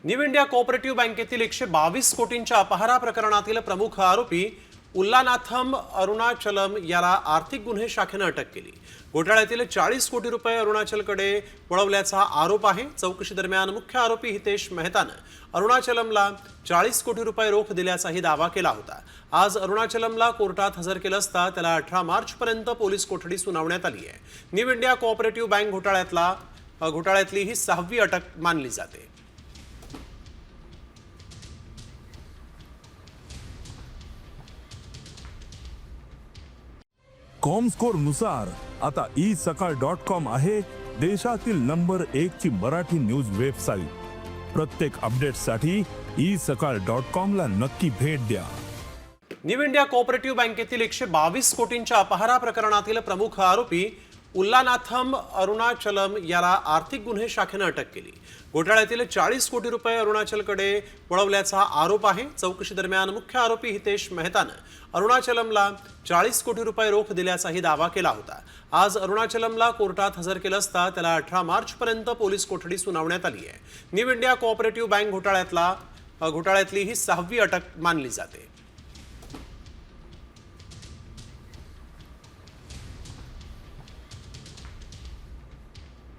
New India cooperative बँकेतील 122 कोटींच्या अपहारा प्रकरणातील प्रमुख आरोपी उल्लानाथम अरुणाचलम याला आर्थिक गुन्हे शाखेने अटक केली। घोटाळ्यातील 40 कोटी रुपये अरुणाचलकडे वळवल्याचा आरोप आहे। चौकशी दरम्यान मुख्य आरोपी हितेश मेहताने अरुणाचलमला 40 कोटी रुपये रोख दिल्याचाही दावा केला होता। आज अरुणाचलमला कोर्टात हजर केलं असता त्याला 18 मार्च पर्यंत पोलीस कोठडी सुनावण्यात आली आहे। न्यू इंडिया कोऑपरेटिव्ह बँक घोटाळ्यातली ही 6वी अटक मानली जाते। कॉमस्कोर नुसार आता isakal.com आहे देशातील नंबर 1 ची मराठी न्यूज वेबसाईट। प्रत्येक अपडेटसाठी isakal.com ला नक्की भेट द्या। न्यू इंडिया कोऑपरेटिव्ह बँकेतील 122 कोटींच्या अपहारा प्रकरणातील प्रमुख आरोपी उल्लानाथम अरुणाचलम याला आर्थिक गुन्हे शाखेने अटक केली। घोटाळ्यातील 40 कोटी रुपये अरुणाचलकडे वळवल्याचा आरोप आहे। चौकशी दरम्यान मुख्य आरोपी हितेश मेहताने अरुणाचलमला 40 कोटी रुपये रोख दिल्याचाही दावा केला होता। आज अरुणाचलमला कोर्टात हजर केलं असता त्याला 18 मार्च पर्यंत पोलीस कोठडी सुनावण्यात आली आहे। न्यू इंडिया कोऑपरेटिव्ह बँक घोटाळ्यातली ही 6वी अटक मानली जाते।